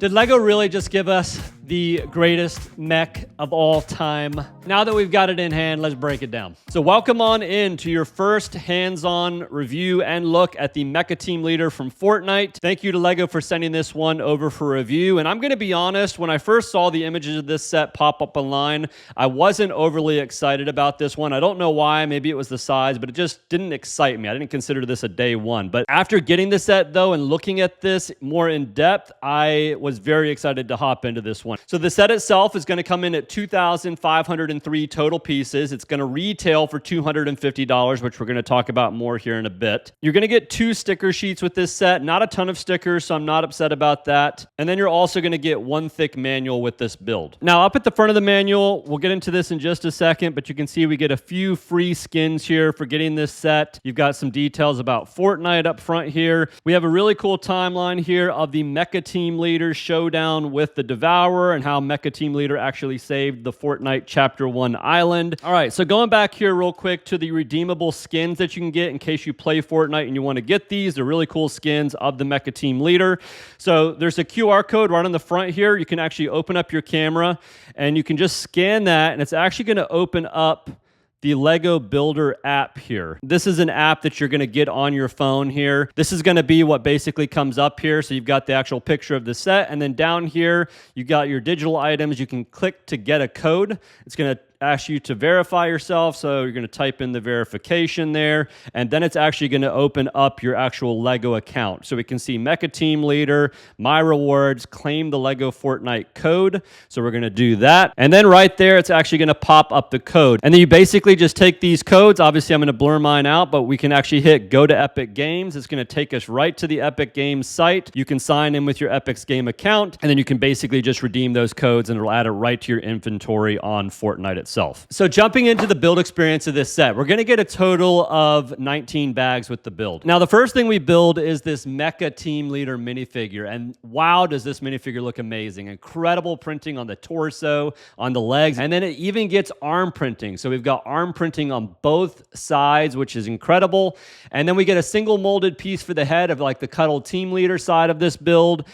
Did LEGO really just give us the greatest mech of all time? Now that we've got it in hand, let's break it down. So welcome on in to your first hands-on review and look at the Mecha Team Leader from Fortnite. Thank you to LEGO for sending this one over for review. And I'm going to be honest, when I first saw the images of this set pop up online, I wasn't overly excited about this one. I don't know why. Maybe it was the size, but it just didn't excite me. I didn't consider this a day one. But after getting the set, though, and looking at this more in depth, I was very excited to hop into this one. So the set itself is going to come in at 2,503 total pieces. It's going to retail for $250, which we're going to talk about more here in a bit. You're going to get 2 sticker sheets with this set. Not a ton of stickers, so I'm not upset about that. And then you're also going to get 1 thick manual with this build. Now, up at the front of the manual, we'll get into this in just a second, but you can see we get a few free skins here for getting this set. You've got some details about Fortnite up front here. We have a really cool timeline here of the Mecha Team Leader showdown with the Devourer and how Mecha Team Leader actually saved the Fortnite Chapter 1 island. All right, so going back here real quick to the redeemable skins that you can get in case you play Fortnite and you want to get these. They're really cool skins of the Mecha Team Leader. So there's a QR code right on the front here. You can actually open up your camera and you can just scan that, and it's actually going to open up the LEGO Builder app here. This is an app that you're going to get on your phone here. This is going to be what basically comes up here. So you've got the actual picture of the set, and then down here, you got your digital items. You can click to get a code. It's going to ask you to verify yourself, so you're going to type in the verification there, and then it's actually going to open up your actual LEGO account. So we can see Mecha Team Leader, My Rewards, claim the LEGO Fortnite code. So we're going to do that, and then right there, it's actually going to pop up the code. And then you basically just take these codes. Obviously, I'm going to blur mine out, but we can actually hit Go to Epic Games. It's going to take us right to the Epic Games site. You can sign in with your Epic's game account, and then you can basically just redeem those codes, and it'll add it right to your inventory on Fortnite itself. So jumping into the build experience of this set, we're going to get a total of 19 bags with the build. Now, the first thing we build is this Mecha Team Leader minifigure, and wow, does this minifigure look amazing. Incredible printing on the torso, on the legs, and then it even gets arm printing. So we've got arm printing on both sides, which is incredible. And then we get a single molded piece for the head of like the Cuddle Team Leader side of this build.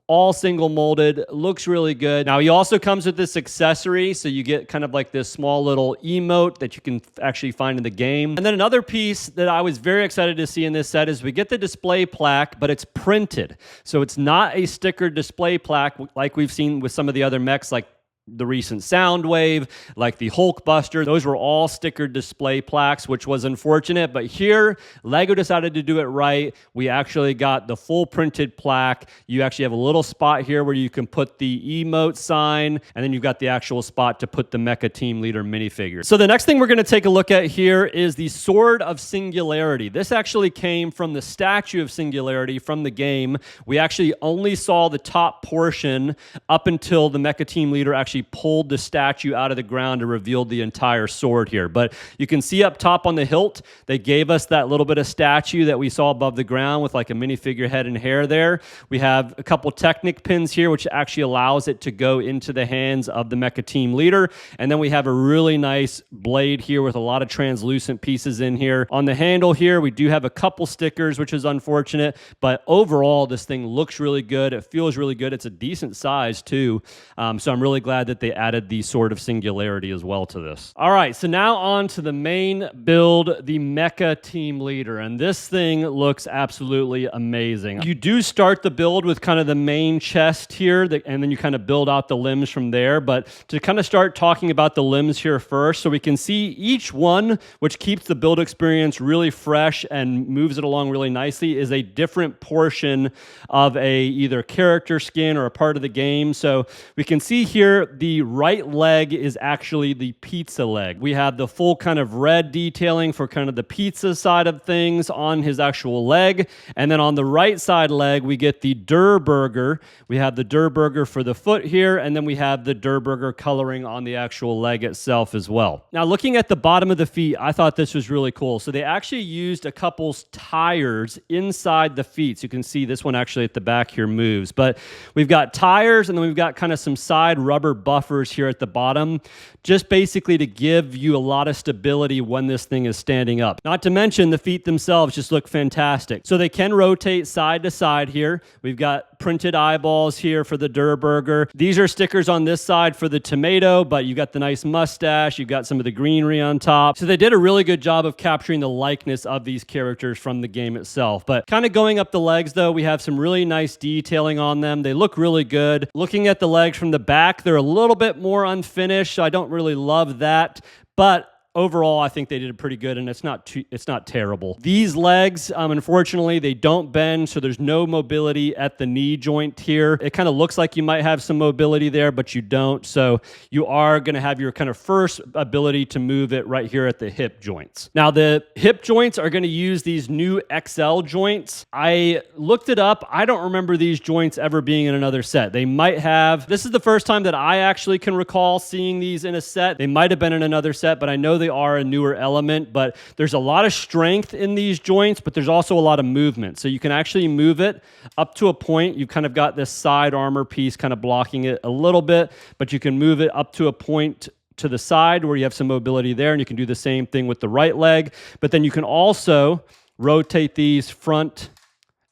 All single molded, looks really good. Now, he also comes with this accessory, so you get kind of like this small little emote that you can actually find in the game. And then another piece that I was very excited to see in this set is we get the display plaque, but it's printed. So it's not a sticker display plaque like we've seen with some of the other mechs, like the recent Soundwave, like the Hulkbuster. Those were all stickered display plaques, which was unfortunate. But here, LEGO decided to do it right. We actually got the full printed plaque. You actually have a little spot here where you can put the emote sign, and then you've got the actual spot to put the Mecha Team Leader minifigure. So the next thing we're going to take a look at here is the Sword of Singularity. This actually came from the Statue of Singularity from the game. We actually only saw the top portion up until the Mecha Team Leader actually pulled the statue out of the ground and revealed the entire sword here. But you can see up top on the hilt, they gave us that little bit of statue that we saw above the ground with like a minifigure head and hair there. We have a couple Technic pins here, which actually allows it to go into the hands of the Mecha Team Leader. And then we have a really nice blade here with a lot of translucent pieces in here. On the handle here, we do have a couple stickers, which is unfortunate, but overall, this thing looks really good. It feels really good. It's a decent size too. So I'm really glad that they added the Sword of Singularity as well to this. All right, so now on to the main build, the Mecha Team Leader, and this thing looks absolutely amazing. You do start the build with kind of the main chest here, and then you kind of build out the limbs from there, but to kind of start talking about the limbs here first, so we can see each one, which keeps the build experience really fresh and moves it along really nicely, is a different portion of a either character skin or a part of the game. So we can see here the right leg is actually the pizza leg. We have the full kind of red detailing for kind of the pizza side of things on his actual leg. And then on the right side leg, we get the Der Burger. We have the Der Burger for the foot here, and then we have the Der Burger coloring on the actual leg itself as well. Now, looking at the bottom of the feet, I thought this was really cool. So they actually used a couple tires inside the feet. So you can see this one actually at the back here moves. But we've got tires, and then we've got kind of some side rubber buffers here at the bottom, just basically to give you a lot of stability when this thing is standing up. Not to mention the feet themselves just look fantastic. So they can rotate side to side here. We've got got printed eyeballs here for the Durr Burger. These are stickers on this side for the tomato, but you got the nice mustache, you got some of the greenery on top. So they did a really good job of capturing the likeness of these characters from the game itself. But kind of going up the legs though, we have some really nice detailing on them. They look really good. Looking at the legs from the back, they're a little bit more unfinished, so I don't really love that. But overall, I think they did pretty good, and it's not terrible. These legs, unfortunately, they don't bend, so there's no mobility at the knee joint here. It kind of looks like you might have some mobility there, but you don't. So you are going to have your kind of first ability to move it right here at the hip joints. Now, the hip joints are going to use these new XL joints. I looked it up. I don't remember these joints ever being in another set. They might have. This is the first time that I actually can recall seeing these in a set. They might have been in another set, but I know they are a newer element. But there's a lot of strength in these joints, but there's also a lot of movement. So you can actually move it up to a point. You've kind of got this side armor piece kind of blocking it a little bit, but you can move it up to a point to the side where you have some mobility there, and you can do the same thing with the right leg. But then you can also rotate these front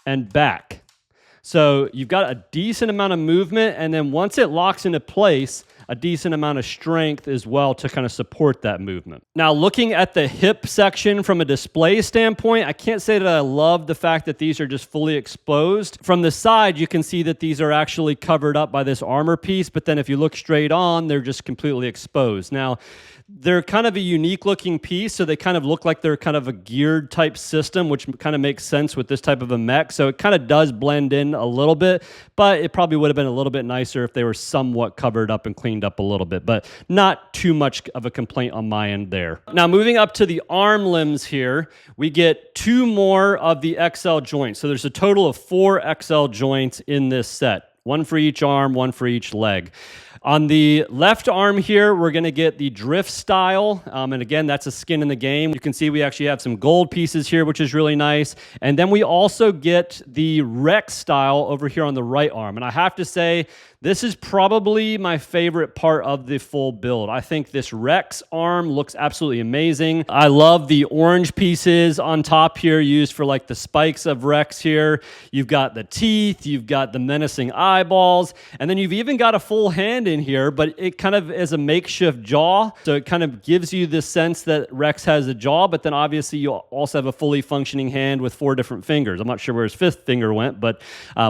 and back. So you've got a decent amount of movement, and then once it locks into place, a decent amount of strength as well to kind of support that movement. Now, looking at the hip section from a display standpoint, I can't say that I love the fact that these are just fully exposed. From the side, you can see that these are actually covered up by this armor piece, but then if you look straight on, they're just completely exposed. Now, they're kind of a unique looking piece, so they kind of look like they're kind of a geared type system, which kind of makes sense with this type of a mech. So it kind of does blend in a little bit, but it probably would have been a little bit nicer if they were somewhat covered up and cleaned up a little bit, but not too much of a complaint on my end there. Now, moving up to the arm limbs here, we get 2 more of the XL joints. So there's a total of 4 XL joints in this set. 1 for each arm, 1 for each leg. On the left arm here, we're going to get the drift style. And again, that's a skin in the game. You can see we actually have some gold pieces here, which is really nice. And then we also get the Rex style over here on the right arm. And I have to say, this is probably my favorite part of the full build. I think this Rex arm looks absolutely amazing. I love the orange pieces on top here used for like the spikes of Rex here. You've got the teeth, you've got the menacing eyeballs, and then you've even got a full hand in here, but it kind of is a makeshift jaw. So it kind of gives you this sense that Rex has a jaw, but then obviously you also have a fully functioning hand with 4 different fingers. I'm not sure where his 5th finger went, but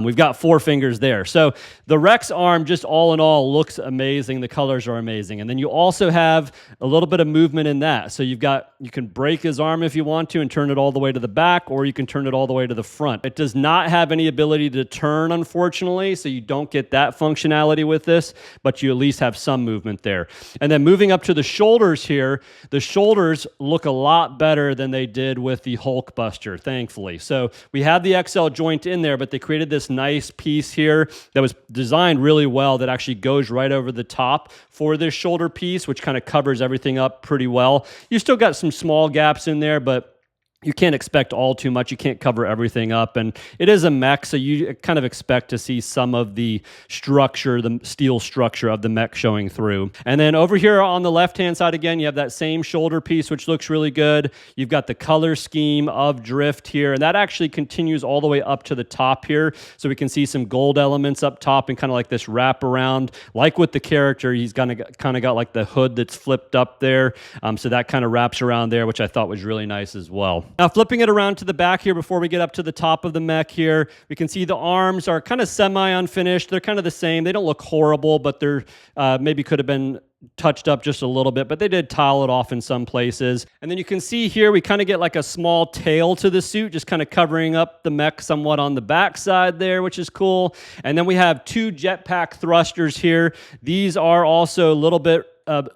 we've got 4 fingers there. So the Rex arm, just all in all, looks amazing. The colors are amazing. And then you also have a little bit of movement in that. So you can break his arm if you want to and turn it all the way to the back, or you can turn it all the way to the front. It does not have any ability to turn, unfortunately, so you don't get that functionality with this, but you at least have some movement there. And then moving up to the shoulders here, the shoulders look a lot better than they did with the Hulkbuster, thankfully. So we have the XL joint in there, but they created this nice piece here that was designed really well that actually goes right over the top for this shoulder piece, which kind of covers everything up pretty well. You still got some small gaps in there, but you can't expect all too much. You can't cover everything up. And it is a mech, so you kind of expect to see some of the structure, the steel structure of the mech showing through. And then over here on the left-hand side, again, you have that same shoulder piece, which looks really good. You've got the color scheme of drift here, and that actually continues all the way up to the top here. So we can see some gold elements up top and kind of like this wrap around. Like with the character, he's kind of got like the hood that's flipped up there. So that kind of wraps around there, which I thought was really nice as well. Now, flipping it around to the back here before we get up to the top of the mech here, we can see the arms are kind of semi-unfinished. They're kind of the same. They don't look horrible, but they're maybe could have been touched up just a little bit, but they did tile it off in some places. And then you can see here, we kind of get like a small tail to the suit, just kind of covering up the mech somewhat on the back side there, which is cool. And then we have 2 jetpack thrusters here. These are also a little bit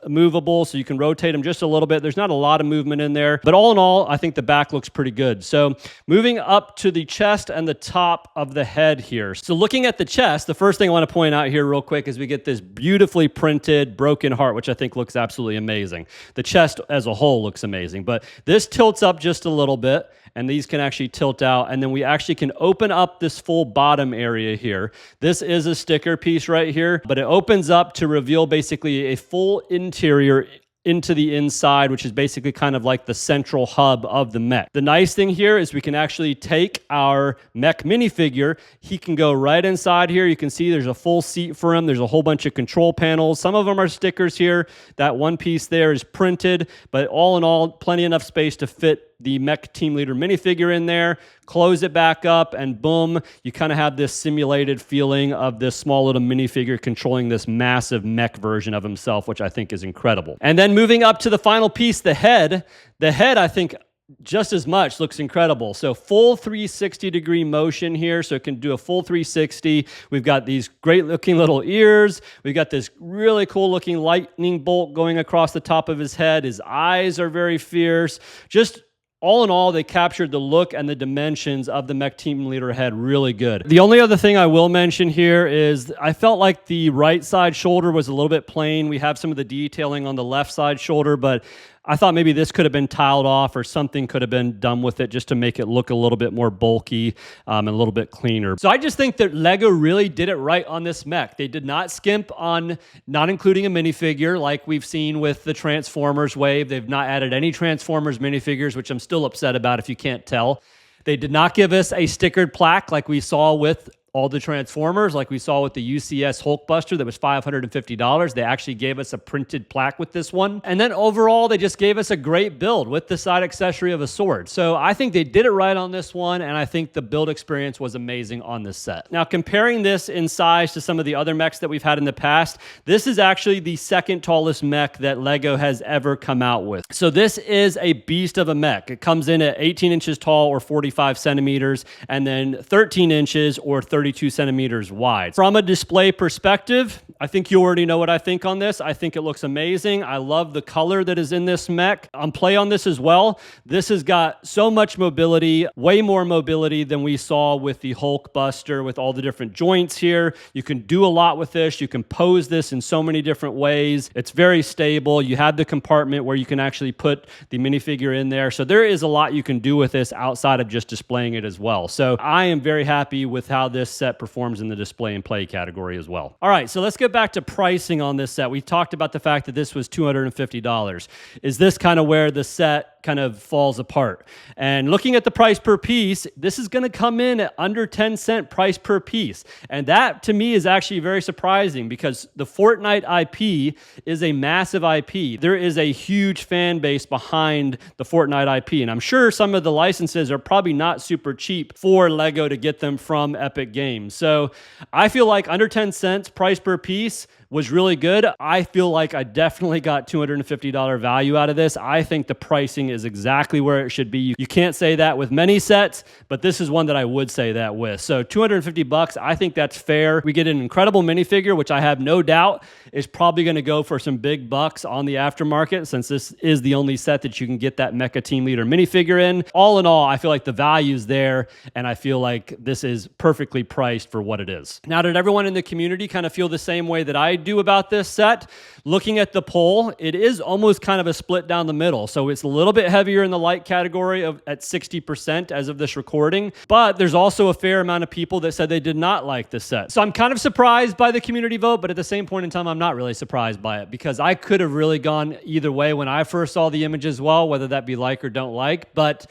movable, so you can rotate them just a little bit. There's not a lot of movement in there, but all in all, I think the back looks pretty good. So moving up to the chest and the top of the head here. So looking at the chest, the first thing I want to point out here real quick is we get this beautifully printed broken heart, which I think looks absolutely amazing. The chest as a whole looks amazing, but this tilts up just a little bit, and these can actually tilt out, and then we actually can open up this full bottom area here. This is a sticker piece right here, but it opens up to reveal basically a full interior into the inside, which is basically kind of like the central hub of the mech. The nice thing here is we can actually take our mech minifigure. He can go right inside here. You can see there's a full seat for him. There's a whole bunch of control panels. Some of them are stickers here. That one piece there is printed, but all in all, plenty enough space to fit the Mecha Team Leader minifigure in there, close it back up, and boom, you kind of have this simulated feeling of this small little minifigure controlling this massive mech version of himself, which I think is incredible. And then moving up to the final piece, the head, I think just as much looks incredible. So full 360-degree motion here, so it can do a full 360. We've got these great-looking little ears. We've got this really cool-looking lightning bolt going across the top of his head. His eyes are very fierce. Just all in all, they captured the look and the dimensions of the Mecha Team Leader head really good. The only other thing I will mention here is I felt like the right side shoulder was a little bit plain. We have some of the detailing on the left side shoulder, but I thought maybe this could have been tiled off or something could have been done with it just to make it look a little bit more bulky and a little bit cleaner. So I just think that LEGO really did it right on this mech. They did not skimp on not including a minifigure like we've seen with the Transformers wave. They've not added any Transformers minifigures, which I'm still upset about if you can't tell. They did not give us a stickered plaque like we saw with all the Transformers, like we saw with the UCS Hulkbuster that was $550. They actually gave us a printed plaque with this one. And then overall, they just gave us a great build with the side accessory of a sword. So I think they did it right on this one, and I think the build experience was amazing on this set. Now, comparing this in size to some of the other mechs that we've had in the past, this is actually the second tallest mech that LEGO has ever come out with. So this is a beast of a mech. It comes in at 18 inches tall or 45 centimeters, and then 13 inches or 32 centimeters wide. From a display perspective, I think you already know what I think on this. I think it looks amazing. I love the color that is in this mech. On play on this as well, this has got so much mobility, way more mobility than we saw with the Hulkbuster with all the different joints here. You can do a lot with this. You can pose this in so many different ways. It's very stable. You have the compartment where you can actually put the minifigure in there. So there is a lot you can do with this outside of just displaying it as well. So I am very happy with how this set performs in the display and play category as well. All right, so let's get back to pricing on this set. We talked about the fact that this was $250. Is this kind of where the set kind of falls apart? And looking at the price per piece, this is going to come in at under 10-cent price per piece. And that to me is actually very surprising because the Fortnite IP is a massive IP. There is a huge fan base behind the Fortnite IP. And I'm sure some of the licenses are probably not super cheap for LEGO to get them from Epic Games. So I feel like under 10 cents price per piece was really good. I feel like I definitely got $250 value out of this. I think the pricing is exactly where it should be. You can't say that with many sets, but this is one that I would say that with. So $250, I think that's fair. We get an incredible minifigure, which I have no doubt is probably going to go for some big bucks on the aftermarket since this is the only set that you can get that Mecha Team Leader minifigure in. All in all, I feel like the value's there, and I feel like this is perfectly priced for what it is. Now, did everyone in the community kind of feel the same way that I do about this set? Looking at the poll, it is almost kind of a split down the middle. So it's a little bit heavier in the light category at 60% as of this recording, but there's also a fair amount of people that said they did not like the set. So I'm kind of surprised by the community vote, but at the same point in time, I'm not really surprised by it because I could have really gone either way when I first saw the image as well, whether that be like or don't like. But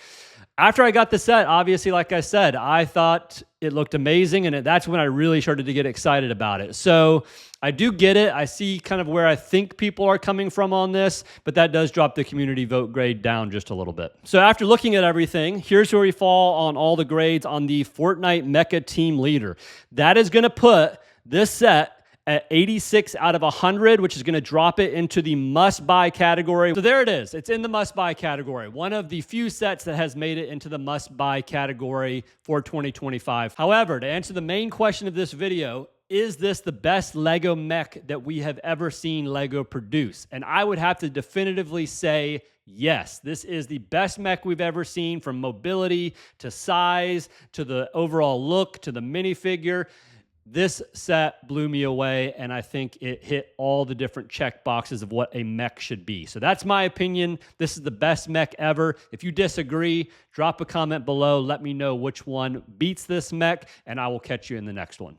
after I got the set, obviously, like I said, I thought it looked amazing, and that's when I really started to get excited about it. So I do get it. I see kind of where I think people are coming from on this, but that does drop the community vote grade down just a little bit. So after looking at everything, here's where we fall on all the grades on the Fortnite Mecha Team Leader. That is going to put this set at 86 out of 100, which is going to drop it into the must-buy category. So there it is. It's in the must-buy category. One of the few sets that has made it into the must-buy category for 2025. However, to answer the main question of this video, is this the best LEGO mech that we have ever seen LEGO produce? And I would have to definitively say yes. This is the best mech we've ever seen, from mobility to size to the overall look to the minifigure. This set blew me away, and I think it hit all the different check boxes of what a mech should be. So that's my opinion. This is the best mech ever. If you disagree, drop a comment below. Let me know which one beats this mech, and I will catch you in the next one.